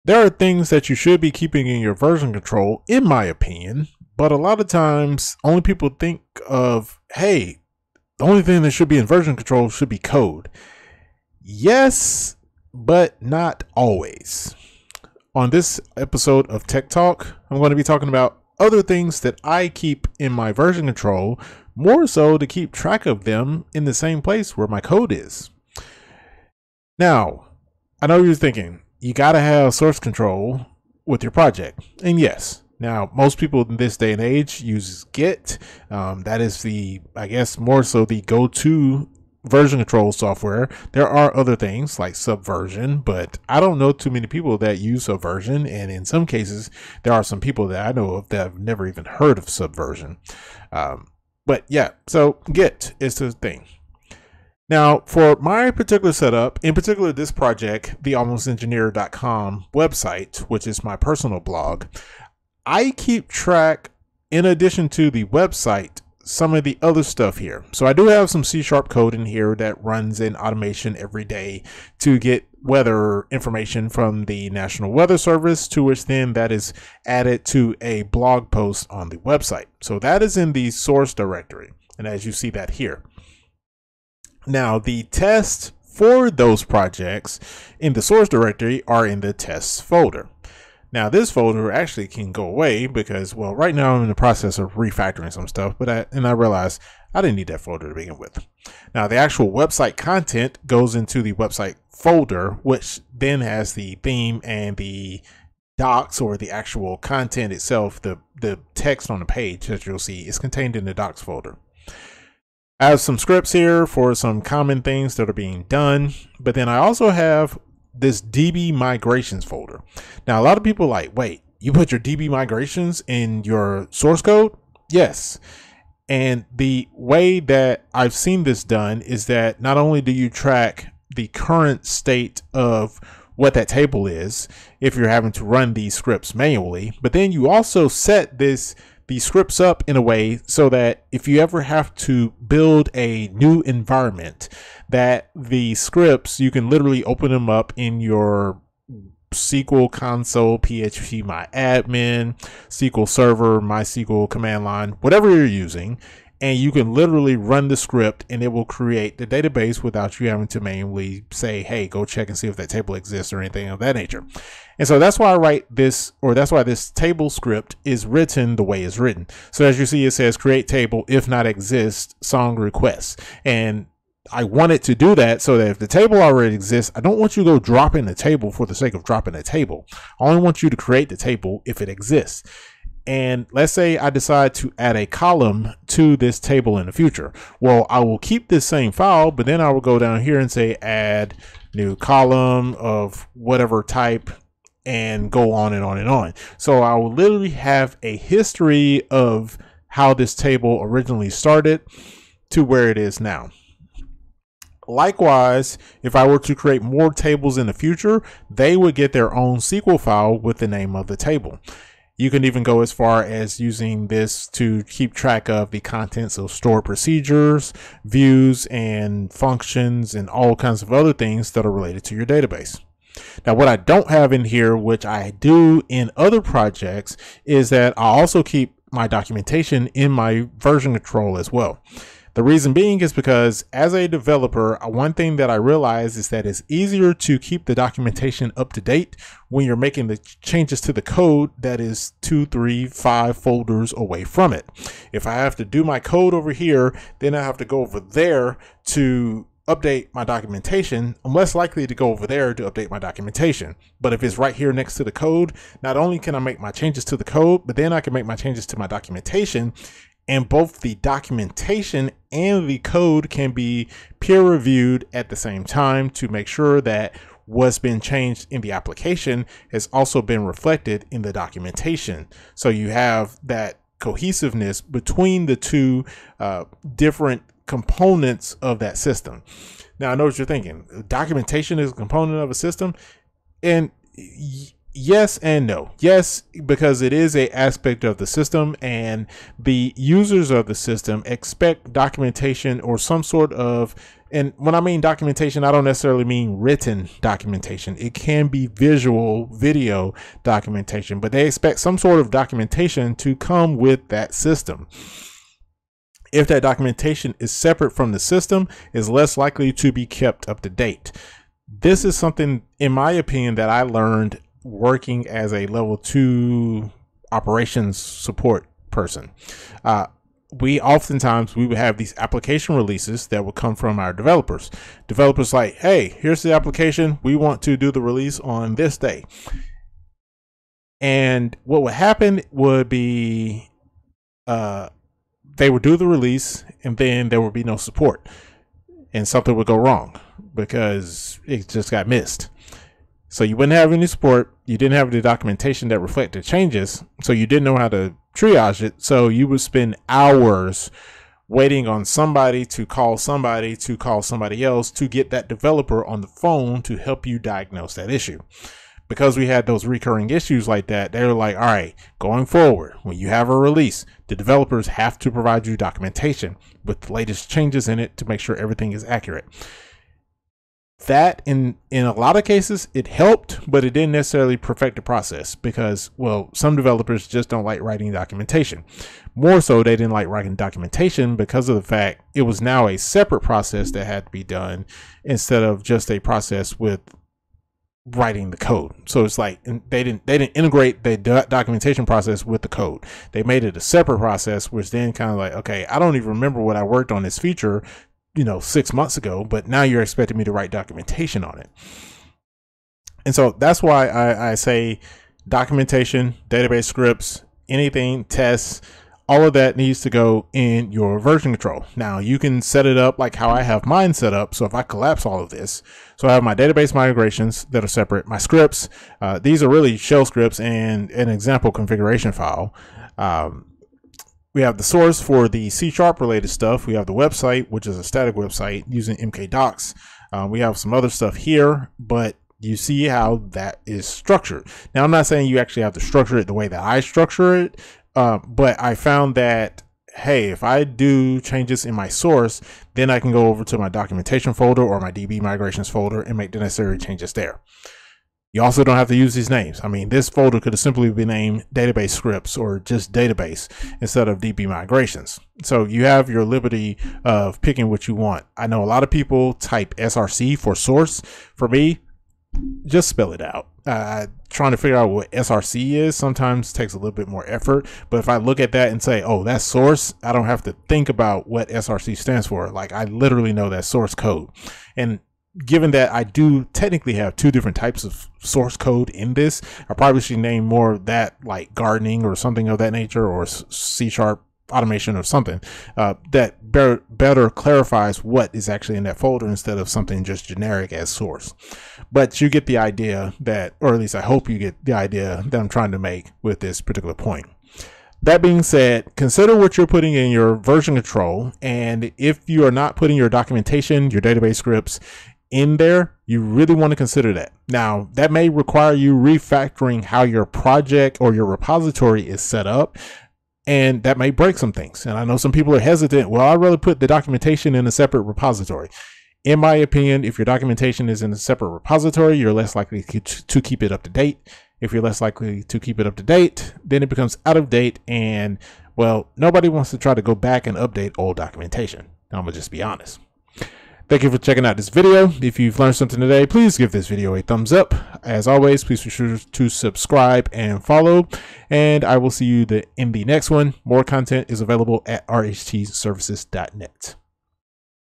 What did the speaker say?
there are things that you should be keeping in your version control, in my opinion, but a lot of times only people think of, hey, the only thing that should be in version control should be code. Yes, but not always. On this episode of Tech Talk, I'm going to be talking about other things that I keep in my version control, more so to keep track of them in the same place where my code is. Now, I know you're thinking, you got to have source control with your project. And yes, now most people in this day and age use Git. That is I guess more so the go-to version control software. There are other things like Subversion, but I don't know too many people that use Subversion. And in some cases, there are some people that I know of that have never even heard of Subversion. But yeah, so Git is the thing. Now, for my particular setup, in particular this project, the almostengineer.com website, which is my personal blog, I keep track, in addition to the website, some of the other stuff here. So I do have some C# code in here that runs in automation every day to get weather information from the National Weather Service, to which then that is added to a blog post on the website. So that is in the source directory. And as you see that here. Now, the tests for those projects in the source directory are in the tests folder. Now, this folder actually can go away because, well, right now I'm in the process of refactoring some stuff, but I realized I didn't need that folder to begin with. Now, the actual website content goes into the website folder, which then has the theme and the docs, or the actual content itself, the text on the page that you'll see is contained in the docs folder. I have some scripts here for some common things that are being done, but then I also have this DB migrations folder. Now, a lot of people are like, wait, you put your DB migrations in your source code? Yes. And the way that I've seen this done is that not only do you track the current state of what that table is, if you're having to run these scripts manually, but then you also set these scripts up in a way so that if you ever have to build a new environment, that the scripts, you can literally open them up in your SQL console, PHP MyAdmin, SQL Server, MySQL command line, whatever you're using, and you can literally run the script and it will create the database without you having to manually say, hey, go check and see if that table exists or anything of that nature. And so that's why I write this, or that's why this table script is written the way it's written. So as you see, it says create table if not exist song requests. And I want it to do that so that if the table already exists, I don't want you to go drop in the table for the sake of dropping the table. I only want you to create the table if it exists. And let's say I decide to add a column to this table in the future. Well, I will keep this same file, but then I will go down here and say add new column of whatever type and go on and on and on. So I will literally have a history of how this table originally started to where it is now. Likewise, if I were to create more tables in the future, they would get their own SQL file with the name of the table. You can even go as far as using this to keep track of the contents of stored procedures, views, and functions, and all kinds of other things that are related to your database. Now, what I don't have in here, which I do in other projects, is that I also keep my documentation in my version control as well. The reason being is because as a developer, one thing that I realize is that it's easier to keep the documentation up to date when you're making the changes to the code that is 2, 3, 5 folders away from it. If I have to do my code over here, then I have to go over there to update my documentation. I'm less likely to go over there to update my documentation. But if it's right here next to the code, not only can I make my changes to the code, but then I can make my changes to my documentation. And both the documentation and the code can be peer reviewed at the same time to make sure that what's been changed in the application has also been reflected in the documentation. So you have that cohesiveness between the two different components of that system. Now, I know what you're thinking. Documentation is a component of a system, and yes and no. Yes, because it is an aspect of the system, and the users of the system expect documentation or some sort of And when I mean documentation, I don't necessarily mean written documentation. It can be visual, video documentation, but they expect some sort of documentation to come with that system. If that documentation is separate from the system, is less likely to be kept up to date. This is something, in my opinion, that I learned working as a level 2 operations support person. We would have these application releases that would come from our developers. Developers like, hey, here's the application. We want to do the release on this day. And what would happen would be they would do the release and then there would be no support. And something would go wrong because it just got missed. So you wouldn't have any support. You didn't have the documentation that reflected changes. So you didn't know how to triage it. So you would spend hours waiting on somebody to call somebody else to get that developer on the phone to help you diagnose that issue. Because we had those recurring issues like that, they were like, all right, going forward, when you have a release, the developers have to provide you documentation with the latest changes in it to make sure everything is accurate. That in a lot of cases it helped, but it didn't necessarily perfect the process because, well, some developers just don't like writing documentation. More so, they didn't like writing documentation because of the fact it was now a separate process that had to be done instead of just a process with writing the code. So it's like they didn't integrate the documentation process with the code. They made it a separate process, which then kind of like, okay, I don't even remember what I worked on this feature 6 months ago, but now you're expecting me to write documentation on it. And so that's why I say documentation, database scripts, anything, tests, all of that needs to go in your version control. Now you can set it up like how I have mine set up. So if I collapse all of this, so I have my database migrations that are separate, my scripts, these are really shell scripts and an example configuration file. We have the source for the C# related stuff. We have the website, which is a static website using mkdocs. We have some other stuff here, but you see how that is structured. Now, I'm not saying you actually have to structure it the way that I structure it, but I found that, hey, if I do changes in my source, then I can go over to my documentation folder or my DB migrations folder and make the necessary changes there. You also don't have to use these names. I mean, this folder could have simply been named database scripts or just database instead of DB migrations. So you have your liberty of picking what you want. I know a lot of people type SRC for source. For me, just spell it out. Trying to figure out what SRC is sometimes takes a little bit more effort. But if I look at that and say, oh, that's source, I don't have to think about what SRC stands for. Like, I literally know that source code. And given that I do technically have two different types of source code in this, I probably should name more of that like gardening or something of that nature, or C# automation or something that better clarifies what is actually in that folder instead of something just generic as source. But you get the idea that, or at least I hope you get the idea that I'm trying to make with this particular point. That being said, consider what you're putting in your version control. And if you are not putting your documentation, your database scripts in there, you really want to consider that. Now, that may require you refactoring how your project or your repository is set up, and that may break some things. And I know some people are hesitant. Well, I'd rather put the documentation in a separate repository. In my opinion, if your documentation is in a separate repository, you're less likely to keep it up to date. If you're less likely to keep it up to date, then it becomes out of date, and well, nobody wants to try to go back and update old documentation. I'm gonna just be honest. Thank you for checking out this video. If you've learned something today, please give this video a thumbs up. As always, please be sure to subscribe and follow, and I will see you in the next one. More content is available at rhtservices.net.